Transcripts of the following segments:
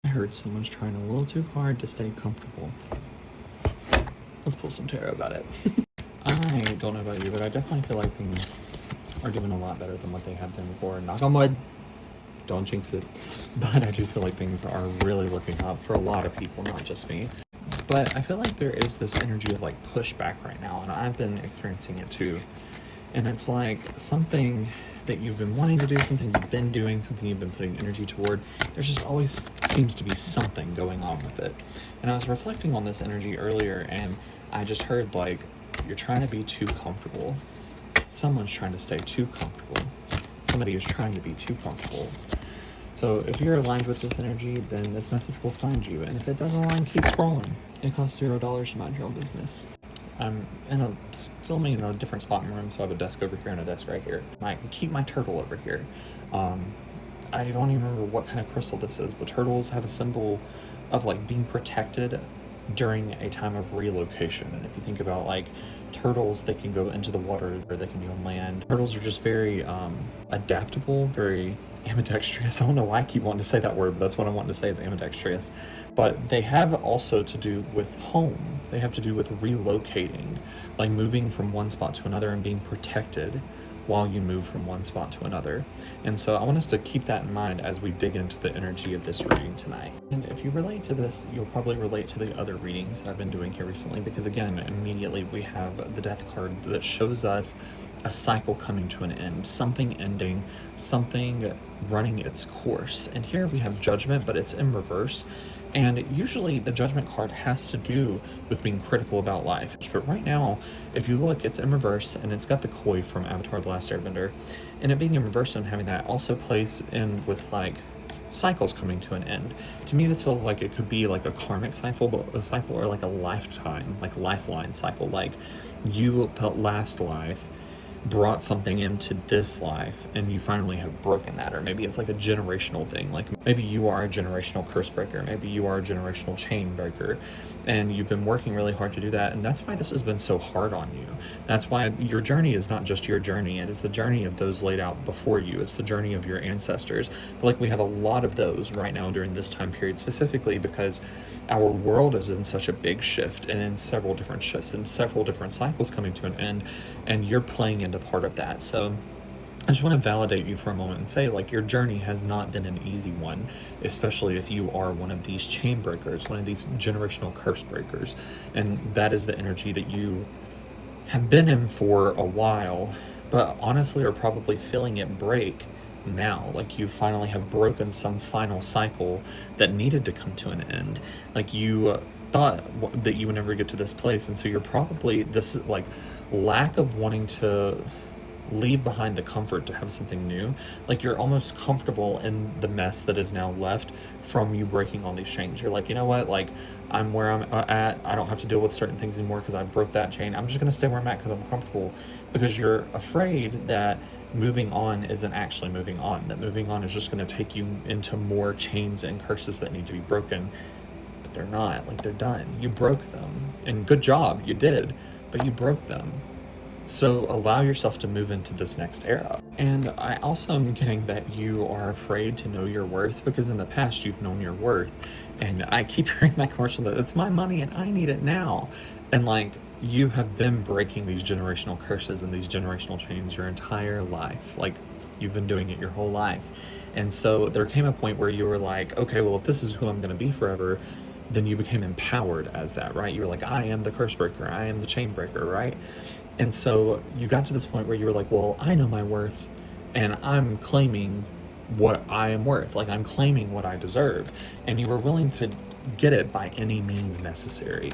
I heard someone's trying a little too hard to stay comfortable. Let's pull some tarot about it. I don't know about you, but I definitely feel like things are doing a lot better than what they have been before. Knock on wood. Don't jinx it. But I do feel like things are really looking up for a lot of people, not just me. But I feel like there is this energy of like pushback right now, and I've been experiencing it too. And it's like something that you've been wanting to do, something you've been doing, something you've been putting energy toward. There's just always seems to be something going on with it. And I was reflecting on this energy earlier, and I just heard like, you're trying to be too comfortable. Someone's trying to stay too comfortable. Somebody is trying to be too comfortable. So if you're aligned with this energy, then this message will find you. And if it doesn't align, keep scrolling. It costs $0 to mind your own business. I'm filming in a different spot in the room, so I have a desk over here and a desk right here. I keep my turtle over here. I don't even remember what kind of crystal this is, but turtles have a symbol of like being protected during a time of relocation. And if you think about like turtles, they can go into the water or they can be on land. Turtles are just very adaptable, very ambidextrous. I don't know why I keep wanting to say that word, but that's what I'm wanting to say is ambidextrous. But they have also to do with home. They have to do with relocating, like moving from one spot to another and being protected while you move from one spot to another. And so I want us to keep that in mind as we dig into the energy of this reading tonight. And if you relate to this, you'll probably relate to the other readings that I've been doing here recently, because again, immediately we have the Death card that shows us a cycle coming to an end, something ending, something running its course. And here we have Judgment, but it's in reverse. And usually the Judgment card has to do with being critical about life. But right now, if you look, it's in reverse, and it's got the koi from Avatar: The Last Airbender. And it being in reverse and having that also plays in with like cycles coming to an end. To me, this feels like it could be like a karmic cycle, or like a lifetime, like lifeline cycle. Like you, the last life, brought something into this life and you finally have broken that. Or maybe it's like a generational thing, like maybe you are a generational curse breaker, maybe you are a generational chain breaker, and you've been working really hard to do that. And that's why this has been so hard on you. That's why your journey is not just your journey, it is the journey of those laid out before you. It's the journey of your ancestors. But like we have a lot of those right now during this time period, specifically because our world is in such a big shift and in several different shifts and several different cycles coming to an end, and you're playing into part of that. So I just want to validate you for a moment and say, like, your journey has not been an easy one, especially if you are one of these chain breakers, one of these generational curse breakers. And that is the energy that you have been in for a while, but honestly are probably feeling it break now. Like you finally have broken some final cycle that needed to come to an end. Like you thought that you would never get to this place, and so you're probably this like lack of wanting to leave behind the comfort to have something new. Like you're almost comfortable in the mess that is now left from you breaking all these chains. You're like, you know what, like I'm where I'm at, I don't have to deal with certain things anymore because I broke that chain. I'm just going to stay where I'm at because I'm comfortable, because you're afraid that moving on isn't actually moving on, that moving on is just going to take you into more chains and curses that need to be broken. But they're not. Like they're done. You broke them, and good job, you did, but you broke them. So allow yourself to move into this next era. And I also am getting that you are afraid to know your worth, because in the past you've known your worth. And I keep hearing that commercial that it's my money and I need it now. And like you have been breaking these generational curses and these generational chains your entire life. Like you've been doing it your whole life. And so there came a point where you were like, okay, well, if this is who I'm going to be forever, then you became empowered as that, right? You were like, I am the curse breaker, I am the chain breaker, right? And so you got to this point where you were like, well, I know my worth and I'm claiming what I am worth. Like I'm claiming what I deserve. And you were willing to get it by any means necessary.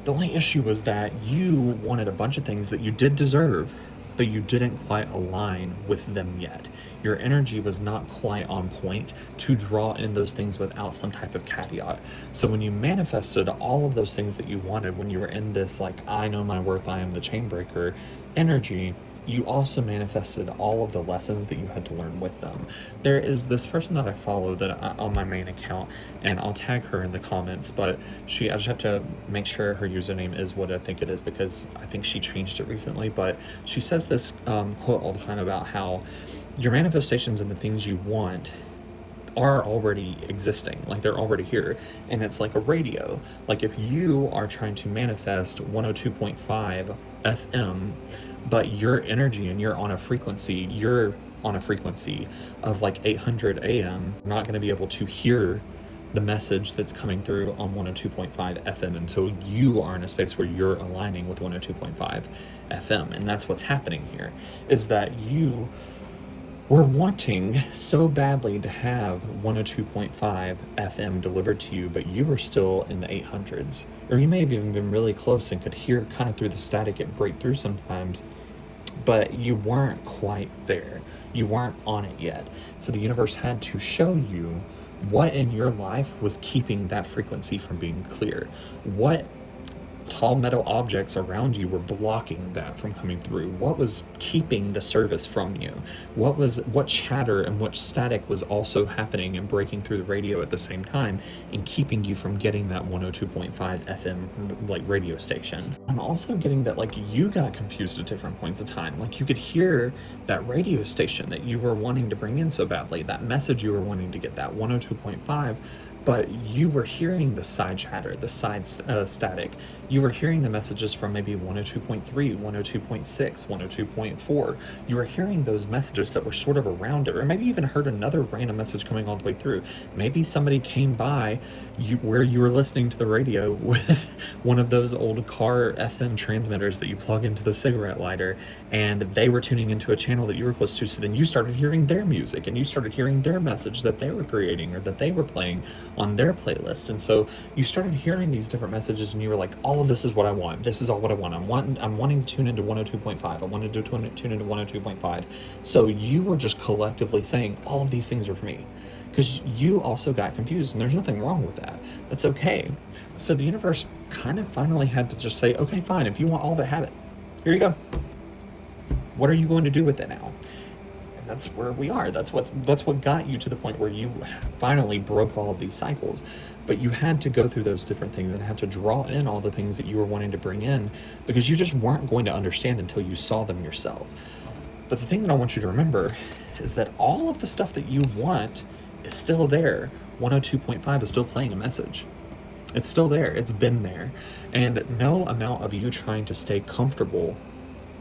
The only issue was that you wanted a bunch of things that you did deserve, but you didn't quite align with them yet. Your energy was not quite on point to draw in those things without some type of caveat. So when you manifested all of those things that you wanted, when you were in this like, I know my worth, I am the chain breaker energy, you also manifested all of the lessons that you had to learn with them. There is this person that I follow on my main account, and I'll tag her in the comments, but I just have to make sure her username is what I think it is, because I think she changed it recently. But she says this quote all the time about how your manifestations and the things you want are already existing, like they're already here. And it's like a radio. Like if you are trying to manifest 102.5 FM, but your energy and you're on a frequency, of like 800 AM, you're not going to be able to hear the message that's coming through on 102.5 FM until you are in a space where you're aligning with 102.5 FM. And that's what's happening here, is that you were wanting so badly to have 102.5 FM delivered to you, but you were still in the 800s. Or you may have even been really close and could hear kind of through the static it break through sometimes, but you weren't quite there. You weren't on it yet. So the universe had to show you what in your life was keeping that frequency from being clear. What tall metal objects around you were blocking that from coming through? What was keeping the service from you? What chatter and what static was also happening and breaking through the radio at the same time and keeping you from getting that 102.5 FM like radio station? I'm also getting that like you got confused at different points of time. Like you could hear that radio station that you were wanting to bring in so badly, that message you were wanting to get, that 102.5, but you were hearing the side chatter, the side static. You were hearing the messages from maybe 102.3, 102.6, 102.4. You were hearing those messages that were sort of around it, or maybe even heard another random message coming all the way through. Maybe somebody came by where you were listening to the radio with one of those old car FM transmitters that you plug into the cigarette lighter, and they were tuning into a channel that you were close to, so then you started hearing their music, and you started hearing their message that they were creating or that they were playing on their playlist. And so you started hearing these different messages and you were like, all of this is what I want. This is all what I want. I'm wanting to tune into 102.5. I wanted to tune into 102.5. So you were just collectively saying all of these things are for me, because you also got confused, and there's nothing wrong with that. That's okay. So the universe kind of finally had to just say, okay, fine. If you want all of it, have it. Here you go. What are you going to do with it now? That's where we are. That's what got you to the point where you finally broke all of these cycles. But you had to go through those different things and had to draw in all the things that you were wanting to bring in, because you just weren't going to understand until you saw them yourselves. But the thing that I want you to remember is that all of the stuff that you want is still there. 102.5 is still playing a message. It's still there. It's been there. And no amount of you trying to stay comfortable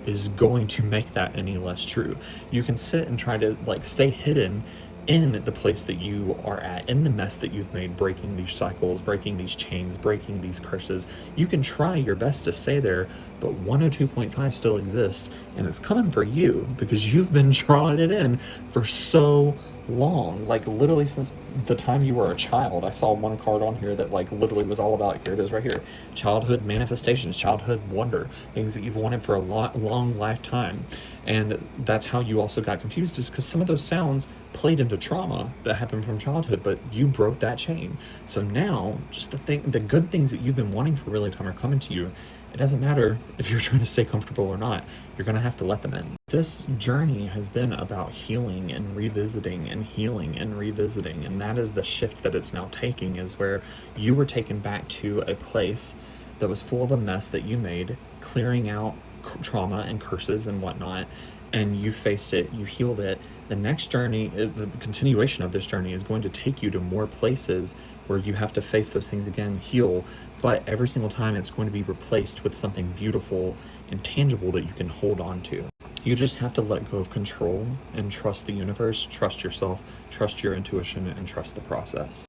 is going to make that any less true. You can sit and try to like stay hidden in the place that you are at, in the mess that you've made, breaking these cycles, breaking these chains, breaking these curses. You can try your best to stay there, but 102.5 still exists, and it's coming for you because you've been drawing it in for so long. Like literally since the time you were a child. I saw one card on here that like literally was all about, here it is right here, childhood manifestations, childhood wonder, things that you've wanted for a long lifetime. And that's how you also got confused, is because some of those sounds played into trauma that happened from childhood, but you broke that chain. So now just the good things that you've been wanting for a really time are coming to you. It doesn't matter if you're trying to stay comfortable or not. You're going to have to let them in. This journey has been about healing and revisiting and healing and revisiting. And that is the shift that it's now taking, is where you were taken back to a place that was full of a mess that you made, clearing out trauma and curses and whatnot. And you faced it, you healed it. The next journey, the continuation of this journey, is going to take you to more places where you have to face those things again, heal, but every single time it's going to be replaced with something beautiful and tangible that you can hold on to. You just have to let go of control and trust the universe, trust yourself, trust your intuition, and trust the process.